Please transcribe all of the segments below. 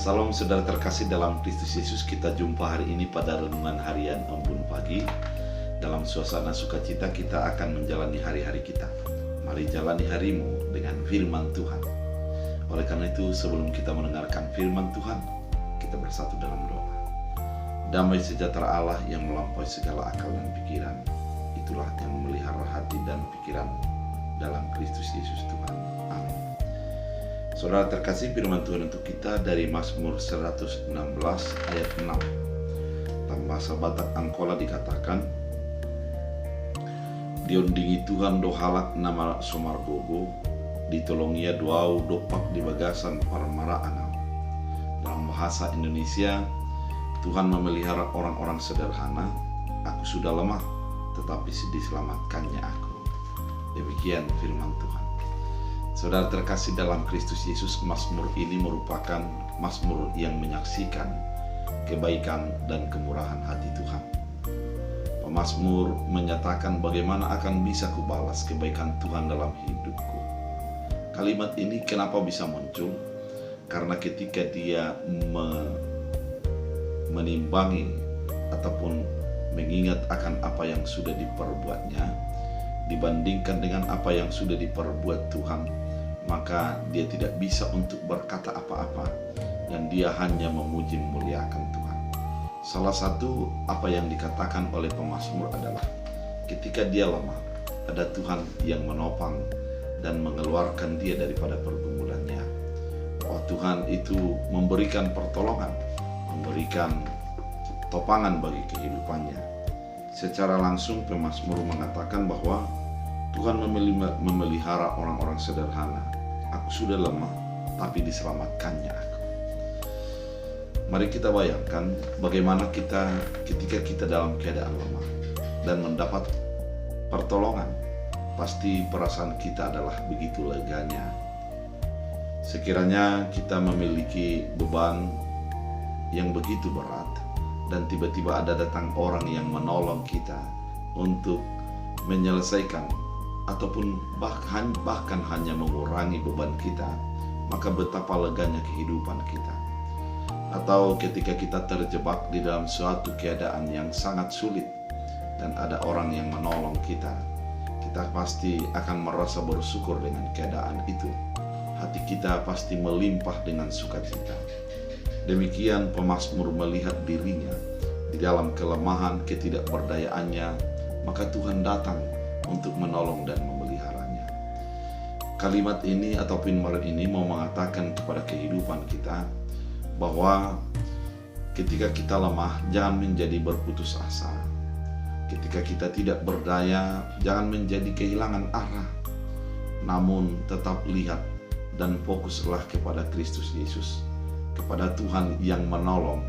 Salam saudara terkasih dalam Kristus Yesus, kita jumpa hari ini pada renungan harian Embun Pagi. Dalam suasana sukacita kita akan menjalani hari-hari kita. Mari jalani harimu dengan firman Tuhan. Oleh karena itu, sebelum kita mendengarkan firman Tuhan, kita bersatu dalam doa. Damai sejahtera Allah yang melampaui segala akal dan pikiran, itulah yang memelihara hati dan pikiran dalam Kristus Yesus Tuhan. Amin. Saudara terkasih, firman Tuhan untuk kita dari Mazmur 116 ayat 6. Dalam bahasa Batak Angkola dikatakan, diundingi Tuhan dohalak nama somargogo, ditolongia doau dopak di bagasan parmara anam. Dalam bahasa Indonesia, Tuhan memelihara orang-orang sederhana. Aku sudah lemah, tetapi diselamatkannya aku. Demikian firman Tuhan. Saudara terkasih dalam Kristus Yesus, Mazmur ini merupakan Mazmur yang menyaksikan kebaikan dan kemurahan hati Tuhan. Pemazmur menyatakan bagaimana akan bisa kubalas kebaikan Tuhan dalam hidupku. Kalimat ini kenapa bisa muncul? Karena ketika dia menimbangi ataupun mengingat akan apa yang sudah diperbuatnya dibandingkan dengan apa yang sudah diperbuat Tuhan, maka dia tidak bisa untuk berkata apa-apa dan dia hanya memuji memuliakan Tuhan. Salah satu apa yang dikatakan oleh pemazmur adalah ketika dia lemah, ada Tuhan yang menopang dan mengeluarkan dia daripada pergumulannya. Bahwa Tuhan itu memberikan pertolongan, memberikan topangan bagi kehidupannya. Secara langsung pemazmur mengatakan bahwa Tuhan memelihara orang-orang sederhana. Aku sudah lemah, tapi diselamatkannya aku. Mari kita bayangkan bagaimana kita ketika kita dalam keadaan lemah dan mendapat pertolongan. Pasti perasaan kita adalah begitu leganya. Sekiranya kita memiliki beban yang begitu berat dan tiba-tiba ada datang orang yang menolong kita untuk menyelesaikan ataupun bahkan hanya mengurangi beban kita, maka betapa leganya kehidupan kita. Atau ketika kita terjebak di dalam suatu keadaan yang sangat sulit dan ada orang yang menolong kita, kita pasti akan merasa bersyukur dengan keadaan itu. Hati kita pasti melimpah dengan sukacita. Demikian pemazmur melihat dirinya di dalam kelemahan, ketidakberdayaannya, maka Tuhan datang untuk menolong dan memeliharanya. Kalimat ini atau firman ini mau mengatakan kepada kehidupan kita bahwa ketika kita lemah, jangan menjadi berputus asa. Ketika kita tidak berdaya, jangan menjadi kehilangan arah. Namun tetap lihat dan fokuslah kepada Kristus Yesus, kepada Tuhan yang menolong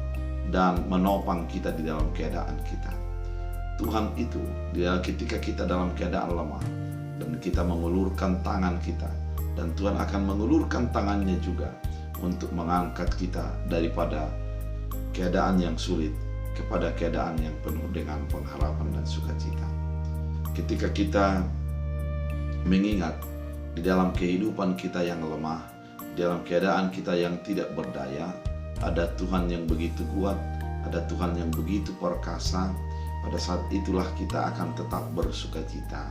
dan menopang kita di dalam keadaan kita. Tuhan itu ketika kita dalam keadaan lemah dan kita mengulurkan tangan kita, dan Tuhan akan mengulurkan tangannya juga untuk mengangkat kita daripada keadaan yang sulit kepada keadaan yang penuh dengan pengharapan dan sukacita. Ketika kita mengingat di dalam kehidupan kita yang lemah, dalam keadaan kita yang tidak berdaya, ada Tuhan yang begitu kuat, ada Tuhan yang begitu perkasa. Pada saat itulah kita akan tetap bersukacita.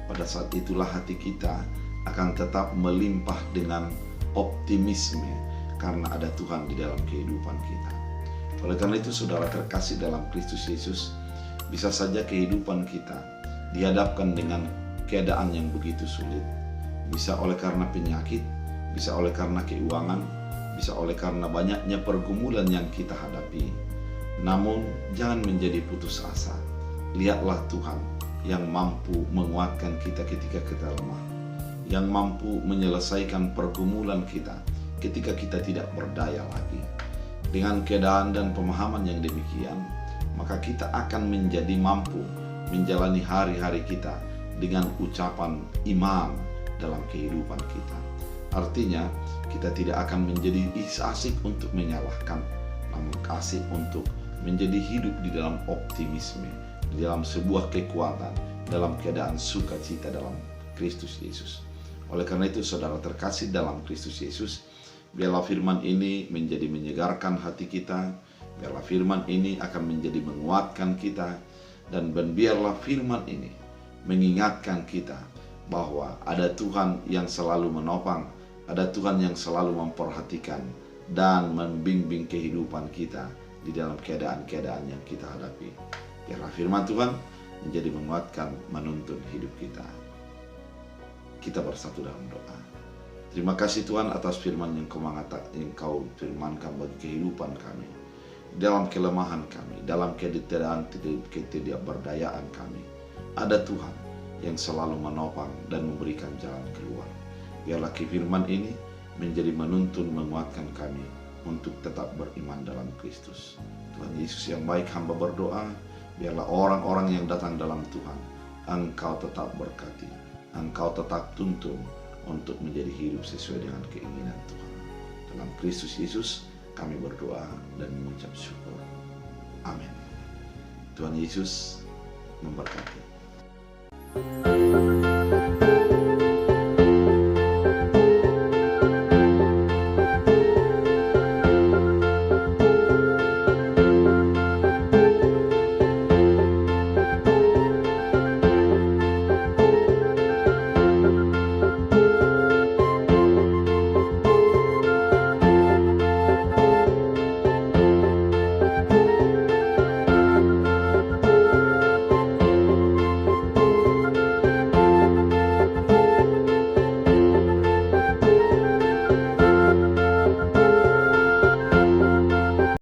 Pada saat itulah hati kita akan tetap melimpah dengan optimisme karena ada Tuhan di dalam kehidupan kita. Oleh karena itu, saudara terkasih dalam Kristus Yesus, bisa saja kehidupan kita dihadapkan dengan keadaan yang begitu sulit. Bisa oleh karena penyakit, bisa oleh karena keuangan, bisa oleh karena banyaknya pergumulan yang kita hadapi. Namun jangan menjadi putus asa. Lihatlah Tuhan yang mampu menguatkan kita ketika kita lemah, yang mampu menyelesaikan pergumulan kita ketika kita tidak berdaya lagi. Dengan keadaan dan pemahaman yang demikian, maka kita akan menjadi mampu menjalani hari-hari kita dengan ucapan iman dalam kehidupan kita. Artinya kita tidak akan menjadi asik untuk menyalahkan, namun asik untuk menjadi hidup di dalam optimisme, di dalam sebuah kekuatan, dalam keadaan sukacita dalam Kristus Yesus. Oleh karena itu, saudara terkasih dalam Kristus Yesus, Biarlah firman ini menjadi menyegarkan hati kita, biarlah firman ini akan menjadi menguatkan kita, dan biarlah firman ini mengingatkan kita bahwa ada Tuhan yang selalu menopang, ada Tuhan yang selalu memperhatikan dan membimbing kehidupan kita di dalam keadaan-keadaan yang kita hadapi. Biarlah firman Tuhan menjadi menguatkan, menuntun hidup kita. Kita bersatu dalam doa. Terima kasih Tuhan atas firman yang Kau firmankan bagi kehidupan kami. Dalam kelemahan kami, dalam ketidakberdayaan kami, ada Tuhan yang selalu menopang dan memberikan jalan keluar. Biarlah firman ini menjadi menuntun, menguatkan kami untuk tetap beriman dalam Kristus. Tuhan Yesus yang baik, hamba berdoa, biarlah orang-orang yang datang dalam Tuhan, Engkau tetap berkati, Engkau tetap tuntun untuk menjadi hidup sesuai dengan keinginan Tuhan. Dalam Kristus Yesus kami berdoa dan mengucap syukur. Amin. Tuhan Yesus memberkati.